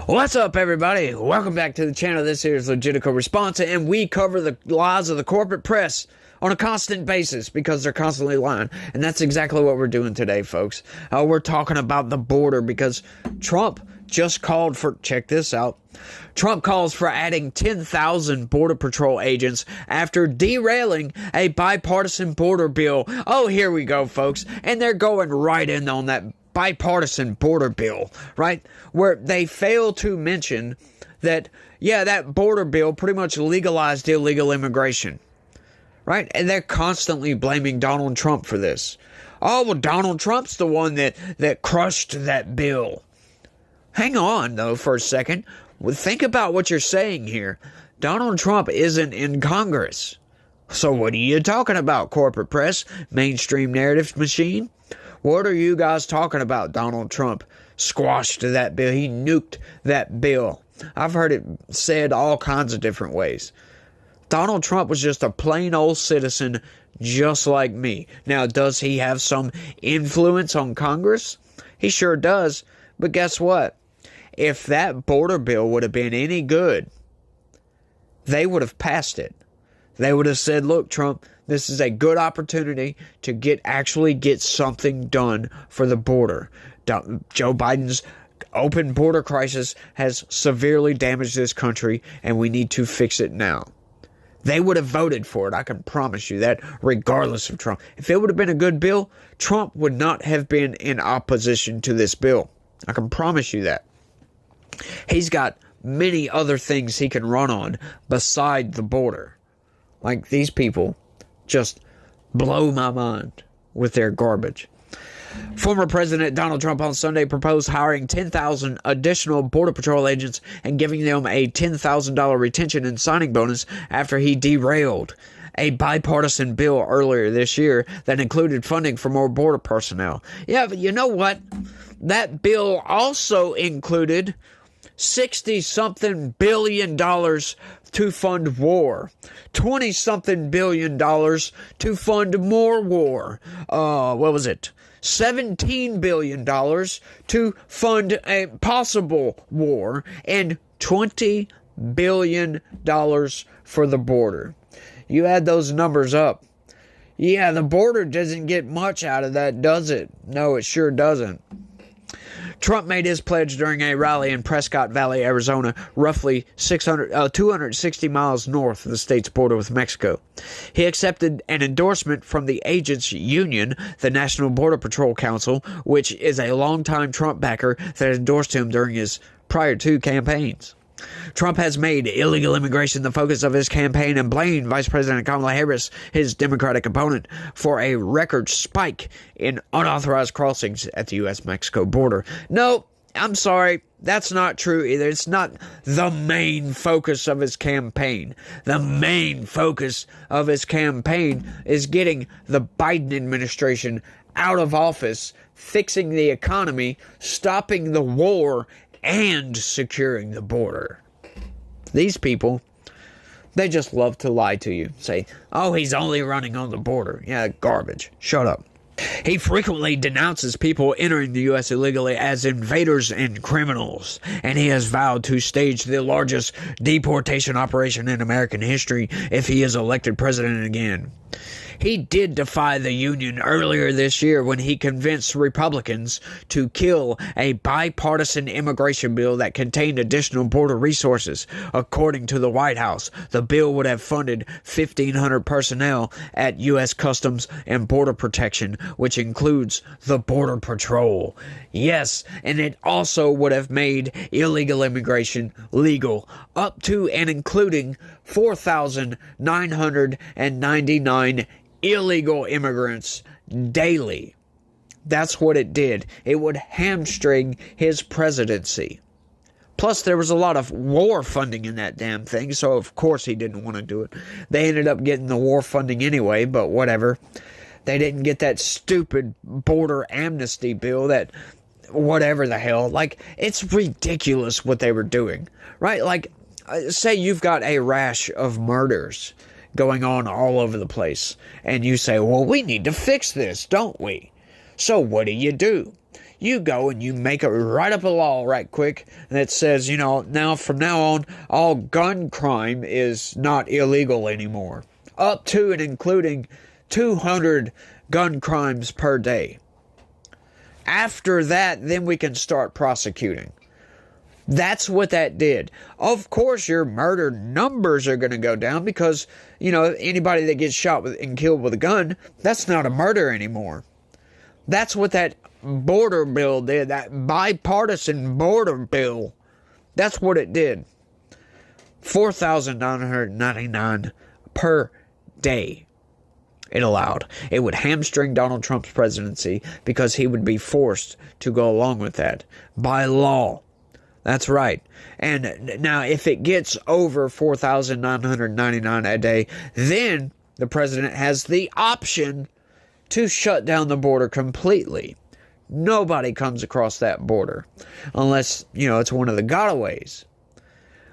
What's up, everybody? Welcome back to the channel. This here is Legitico Responsa, and we cover the lies of the corporate press on a constant basis because they're constantly lying. And that's exactly what we're doing today, folks. We're talking about the border because Trump just called for, check this out, Trump calls for adding 10,000 Border Patrol agents after derailing a bipartisan border bill. Oh, here we go, folks. And they're going right in on that bipartisan border bill, right? Where they fail to mention that, yeah, that border bill pretty much legalized illegal immigration, right? And they're constantly blaming Donald Trump for this. Oh, well, Donald Trump's the one that crushed that bill. Hang on, though, for a second. Well, think about what you're saying here. Donald Trump isn't in Congress. So what are you talking about, corporate press, mainstream narrative machine? What are you guys talking about? Donald Trump squashed that bill. He nuked that bill. I've heard it said all kinds of different ways. Donald Trump was just a plain old citizen just like me. Now, does he have some influence on Congress? He sure does. But guess what? If that border bill would have been any good, they would have passed it. They would have said, look, Trump, this is a good opportunity to actually get something done for the border. Joe Biden's open border crisis has severely damaged this country, and we need to fix it now. They would have voted for it. I can promise you that, regardless of Trump. If it would have been a good bill, Trump would not have been in opposition to this bill. I can promise you that. He's got many other things he can run on beside the border. Like, these people just blow my mind with their garbage. Former President Donald Trump on Sunday proposed hiring 10,000 additional Border Patrol agents and giving them a $10,000 retention and signing bonus after he derailed a bipartisan bill earlier this year that included funding for more border personnel. Yeah, but you know what? That bill also included $60-something billion to fund war, $20-something billion to fund more war. What was it? $17 billion to fund a possible war, and $20 billion for the border. You add those numbers up. Yeah, the border doesn't get much out of that, does it? No, it sure doesn't. Trump made his pledge during a rally in Prescott Valley, Arizona, roughly 260 miles north of the state's border with Mexico. He accepted an endorsement from the agents' union, the National Border Patrol Council, which is a longtime Trump backer that endorsed him during his prior two campaigns. Trump has made illegal immigration the focus of his campaign and blamed Vice President Kamala Harris, his Democratic opponent, for a record spike in unauthorized crossings at the U.S.-Mexico border. No, I'm sorry, that's not true either. It's not the main focus of his campaign. The main focus of his campaign is getting the Biden administration out of office, fixing the economy, stopping the war, and securing the border. These people, they just love to lie to you. Say, oh, he's only running on the border. Yeah, garbage. Shut up. He frequently denounces people entering the U.S. illegally as invaders and criminals, and he has vowed to stage the largest deportation operation in American history if he is elected president again. He did defy the union earlier this year when he convinced Republicans to kill a bipartisan immigration bill that contained additional border resources. According to the White House, the bill would have funded 1,500 personnel at U.S. Customs and Border Protection, which includes the Border Patrol. Yes, and it also would have made illegal immigration legal, up to and including 4,999 illegal immigrants daily. That's what it did. It would hamstring his presidency. Plus, there was a lot of war funding in that damn thing, so of course he didn't want to do it. They ended up getting the war funding anyway, but whatever. They didn't get that stupid border amnesty bill that whatever the hell. Like, it's ridiculous what they were doing, right? Like, say you've got a rash of murders going on all over the place, and you say, well, we need to fix this, don't we? So what do? you go and you make a write up a law right quick that says, now from now on, all gun crime is not illegal anymore. Up to and including 200 gun crimes per day. After that, then we can start prosecuting. That's what that did. Of course, your murder numbers are going to go down because, anybody that gets shot and killed with a gun, that's not a murder anymore. That's what that border bill did, that bipartisan border bill. That's what it did. 4,999 per day. It allowed. It would hamstring Donald Trump's presidency because he would be forced to go along with that by law. That's right. And now if it gets over 4,999 a day, then the president has the option to shut down the border completely. Nobody comes across that border unless, it's one of the gotaways.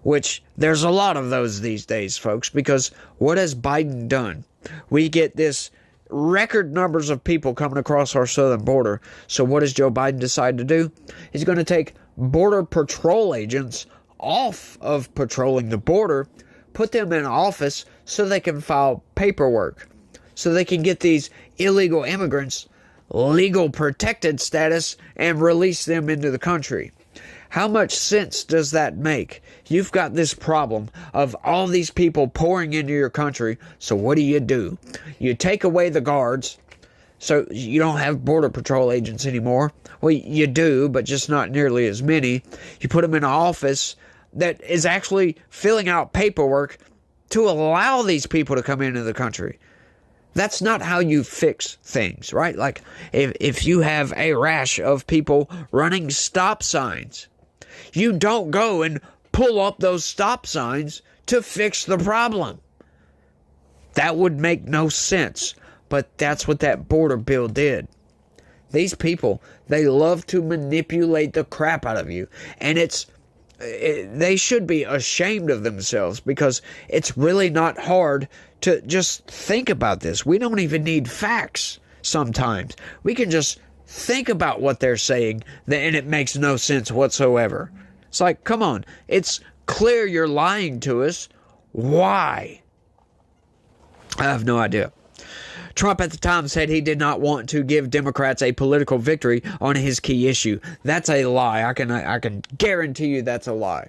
Which there's a lot of those these days, folks, because what has Biden done? We get this record numbers of people coming across our southern border. So what does Joe Biden decide to do? He's going to take Border Patrol agents off of patrolling the border, put them in office so they can file paperwork, so they can get these illegal immigrants legal protected status and release them into the country. How much sense does that make? You've got this problem of all these people pouring into your country, so what do? You take away the guards, so you don't have Border Patrol agents anymore. Well, you do, but just not nearly as many. You put them in an office that is actually filling out paperwork to allow these people to come into the country. That's not how you fix things, right? Like, if you have a rash of people running stop signs, you don't go and pull up those stop signs to fix the problem. That would make no sense, but that's what that border bill did. These people, they love to manipulate the crap out of you, and they should be ashamed of themselves because it's really not hard to just think about this. We don't even need facts sometimes. We can just think about what they're saying, and it makes no sense whatsoever. It's like, come on, it's clear you're lying to us. Why? I have no idea. Trump at the time said he did not want to give Democrats a political victory on his key issue. That's a lie. I can guarantee you that's a lie.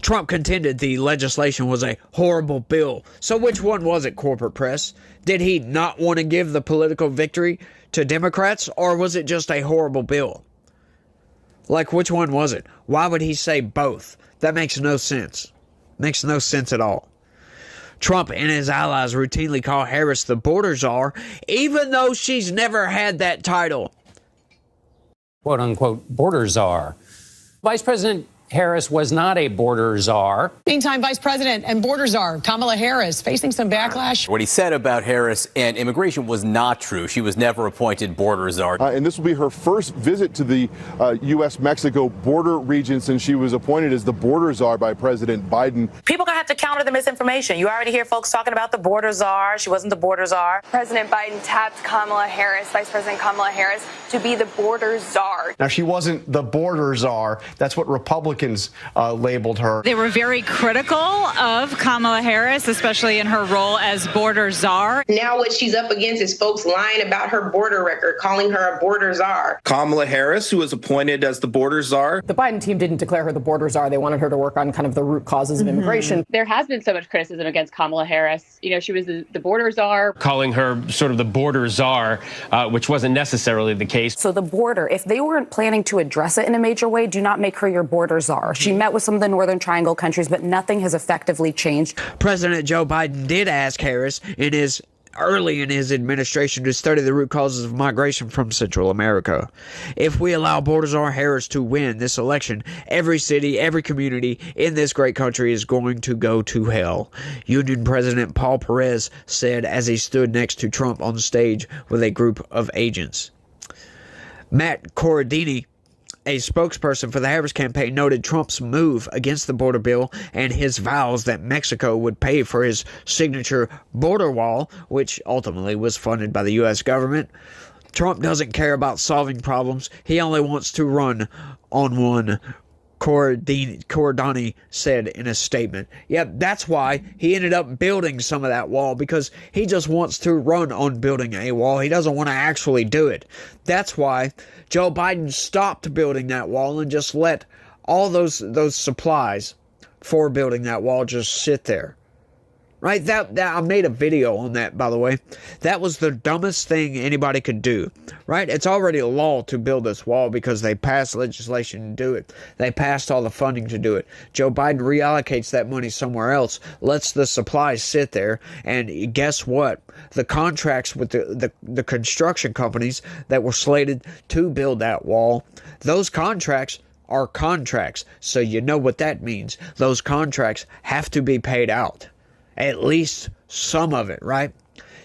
Trump contended the legislation was a horrible bill. So which one was it, corporate press? Did he not want to give the political victory to Democrats, or was it just a horrible bill? Like, which one was it? Why would he say both? That makes no sense. Makes no sense at all. Trump and his allies routinely call Harris the border czar, even though she's never had that title. Quote unquote border czar. Vice President Harris was not a border czar. Meantime, Vice President and border czar Kamala Harris facing some backlash. What he said about Harris and immigration was not true. She was never appointed border czar. And this will be her first visit to the U.S.-Mexico border region since she was appointed as the border czar by President Biden. People going to have to counter the misinformation. You already hear folks talking about the border czar. She wasn't the border czar. President Biden tapped Kamala Harris, Vice President Kamala Harris, to be the border czar. Now, she wasn't the border czar. That's what Republicans labeled her. They were very critical of Kamala Harris, especially in her role as border czar. Now what she's up against is folks lying about her border record, calling her a border czar. Kamala Harris, who was appointed as the border czar. The Biden team didn't declare her the border czar. They wanted her to work on kind of the root causes of immigration. There has been so much criticism against Kamala Harris. She was the border czar. Calling her sort of the border czar, which wasn't necessarily the case. So the border, if they weren't planning to address it in a major way, do not make her your border czar. She met with some of the Northern Triangle countries, but nothing has effectively changed. President Joe Biden did ask Harris early in his administration to study the root causes of migration from Central America. If we allow border czar Harris to win this election, every city, every community in this great country is going to go to hell. Union President Paul Perez said as he stood next to Trump on stage with a group of agents. Matt Corradini, a spokesperson for the Harris campaign, noted Trump's move against the border bill and his vows that Mexico would pay for his signature border wall, which ultimately was funded by the U.S. government. Trump doesn't care about solving problems. He only wants to run on one, Cordani said in a statement. Yep, that's why he ended up building some of that wall, because he just wants to run on building a wall. He doesn't want to actually do it. That's why Joe Biden stopped building that wall and just let all those supplies for building that wall just sit there. Right? That I made a video on that, by the way. That was the dumbest thing anybody could do. Right? It's already a law to build this wall because they passed legislation to do it. They passed all the funding to do it. Joe Biden reallocates that money somewhere else, lets the supplies sit there, and guess what? The contracts with the construction companies that were slated to build that wall, those contracts are contracts. So you know what that means. Those contracts have to be paid out. At least some of it, right?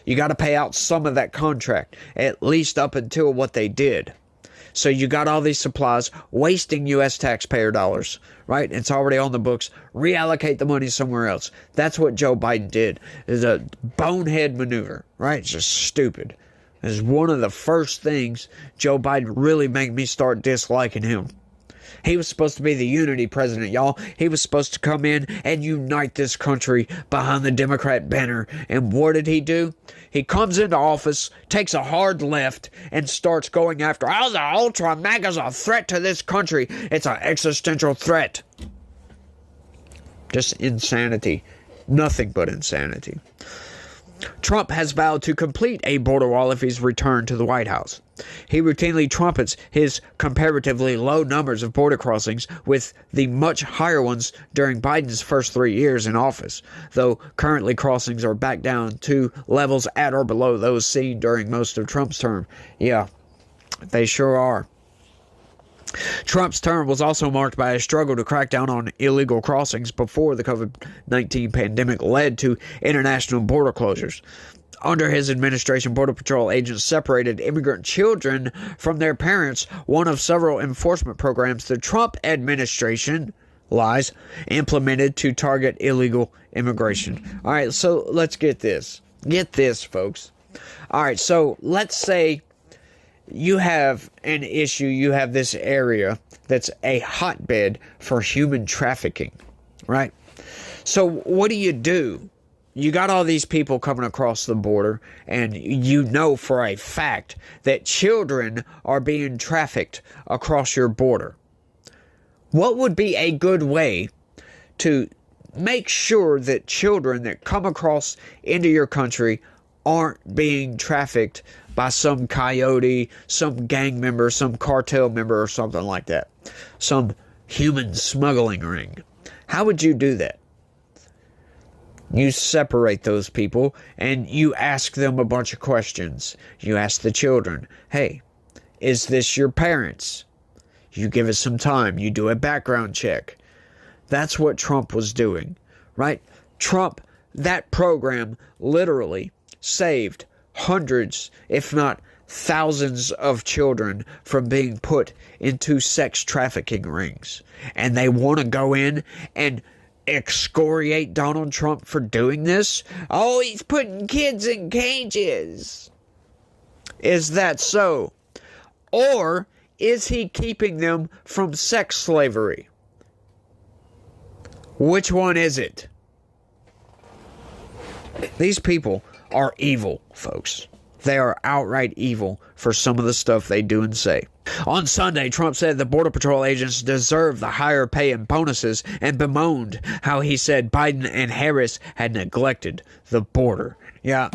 You got to pay out some of that contract, at least up until what they did. So you got all these supplies wasting U.S. taxpayer dollars, right? It's already on the books. Reallocate the money somewhere else. That's what Joe Biden did. It's a bonehead maneuver, right? It's just stupid. It's one of the first things Joe Biden really made me start disliking him. He was supposed to be the unity president, y'all. He was supposed to come in and unite this country behind the Democrat banner. And what did he do? He comes into office, takes a hard left, and starts going after, oh, the ultra MAGA's a threat to this country. It's an existential threat. Just insanity. Nothing but insanity. Trump has vowed to complete a border wall if he's returned to the White House. He routinely trumpets his comparatively low numbers of border crossings with the much higher ones during Biden's first 3 years in office, though currently crossings are back down to levels at or below those seen during most of Trump's term. Yeah, they sure are. Trump's term was also marked by a struggle to crack down on illegal crossings before the COVID-19 pandemic led to international border closures. Under his administration, Border Patrol agents separated immigrant children from their parents, one of several enforcement programs the Trump administration implemented to target illegal immigration. All right, so let's get this. Get this, folks. All right, so let's say you have an issue, you have this area that's a hotbed for human trafficking, right? So what do? You got all these people coming across the border, and you know for a fact that children are being trafficked across your border. What would be a good way to make sure that children that come across into your country aren't being trafficked by some coyote, some gang member, some cartel member, or something like that? Some human smuggling ring. How would you do that? You separate those people and you ask them a bunch of questions. You ask the children, hey, is this your parents? You give it some time. You do a background check. That's what Trump was doing, right? Trump, that program literally saved hundreds, if not thousands of children from being put into sex trafficking rings. And they want to go in and excoriate Donald Trump for doing this? Oh, he's putting kids in cages. Is that so? Or is he keeping them from sex slavery? Which one is it? These people are evil, folks. They are outright evil for some of the stuff they do and say. On Sunday, Trump said the Border Patrol agents deserve the higher pay and bonuses, and bemoaned how he said Biden and Harris had neglected the border. Yeah,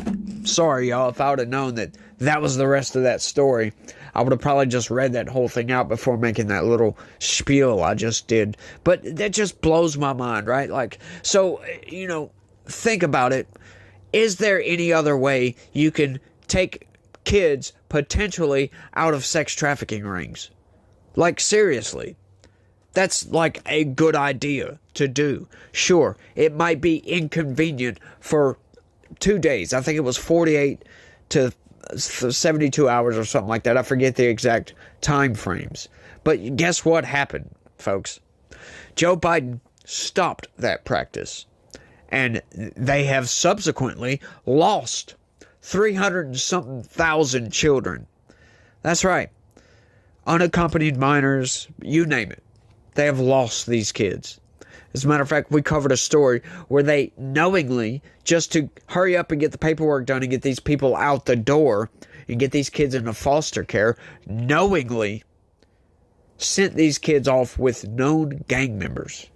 sorry, y'all. If I would have known that that was the rest of that story, I would have probably just read that whole thing out before making that little spiel I just did. But that just blows my mind, right? Like, so, you know, think about it. Is there any other way you can take kids potentially out of sex trafficking rings? Like, seriously. That's like a good idea to do. Sure, it might be inconvenient for 2 days. I think it was 48 to 72 hours or something like that. I forget the exact time frames. But guess what happened, folks? Joe Biden stopped that practice. And they have subsequently lost 300 and something thousand children That's right. Unaccompanied minors, you name it. They have lost these kids. As a matter of fact, we covered a story where they knowingly, just to hurry up and get the paperwork done and get these people out the door and get these kids into foster care, knowingly sent these kids off with known gang members.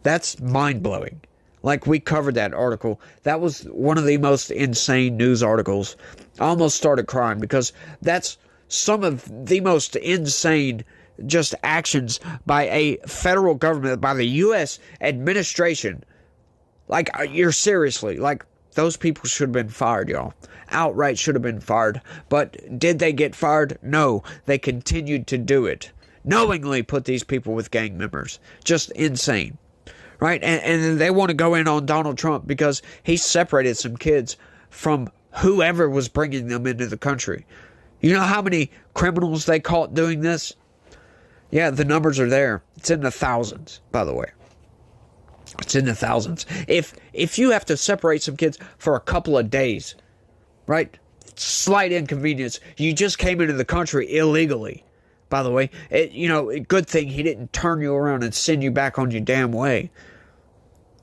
That's mind-blowing. Like, we covered that article. That was one of the most insane news articles. I almost started crying because that's some of the most insane just actions by a federal government, by the U.S. administration. Like, you're seriously, like, those people should have been fired, y'all. Outright should have been fired. But did they get fired? No. They continued to do it. Knowingly put these people with gang members. Just insane. Right? And they want to go in on Donald Trump because he separated some kids from whoever was bringing them into the country. You know how many criminals they caught doing this? Yeah, the numbers are there. It's in the thousands, by the way. It's in the thousands. If you have to separate some kids for a couple of days, right? Slight inconvenience. You just came into the country illegally, by the way. Good thing he didn't turn you around and send you back on your damn way.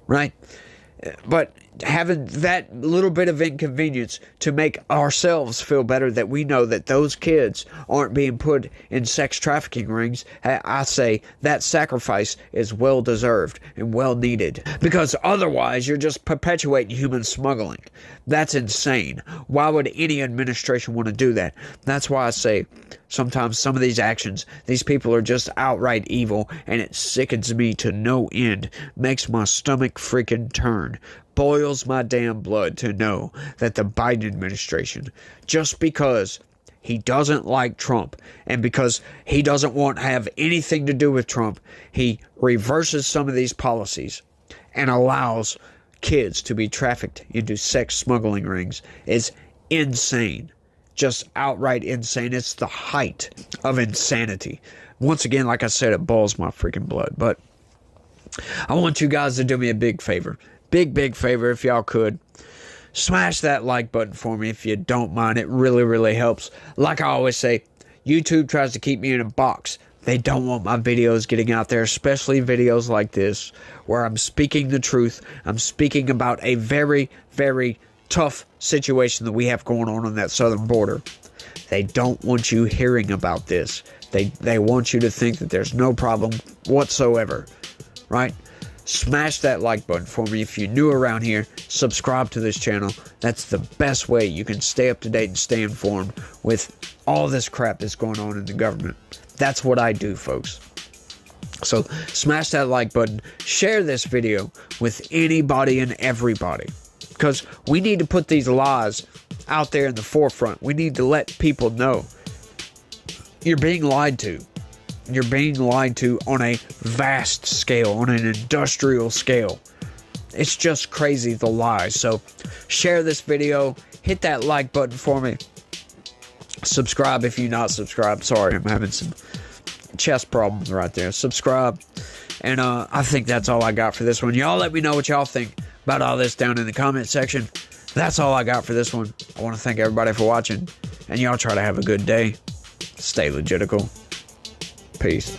Right? But having that little bit of inconvenience to make ourselves feel better that we know that those kids aren't being put in sex trafficking rings, I say that sacrifice is well deserved and well needed. Because otherwise you're just perpetuating human smuggling. That's insane. Why would any administration want to do that? That's why I say sometimes some of these actions, these people are just outright evil, and it sickens me to no end. Makes my stomach freaking turn. Boils my damn blood to know that the Biden administration, just because he doesn't like Trump and because he doesn't want to have anything to do with Trump, he reverses some of these policies and allows kids to be trafficked into sex smuggling rings is insane. Just outright insane. It's the height of insanity. Once again, like I said, it boils my freaking blood. But I want you guys to do me a big favor. Big favor, if y'all could. Smash that like button for me if you don't mind. It really helps. Like I always say, YouTube tries to keep me in a box. They don't want my videos getting out there, especially videos like this, where I'm speaking the truth. I'm speaking about a very tough situation that we have going on that southern border. They don't want you hearing about this. They want you to think that there's no problem whatsoever, right? Smash that like button for me. If you're new around here, subscribe to this channel. That's the best way you can stay up to date and stay informed with all this crap that's going on in the government. That's what I do, folks. So smash that like button. Share this video with anybody and everybody. Because we need to put these lies out there in the forefront. We need to let people know you're being lied to. You're being lied to on a vast scale, on an industrial scale. It's just crazy, the lies. So share this video. Hit that like button for me. Subscribe if you're not subscribed. Sorry, I'm having some chest problems right there. Subscribe. And I think that's all I got for this one. Y'all let me know what y'all think about all this down in the comment section. That's all I got for this one. I want to thank everybody for watching. And y'all try to have a good day. Stay legitical. Peace.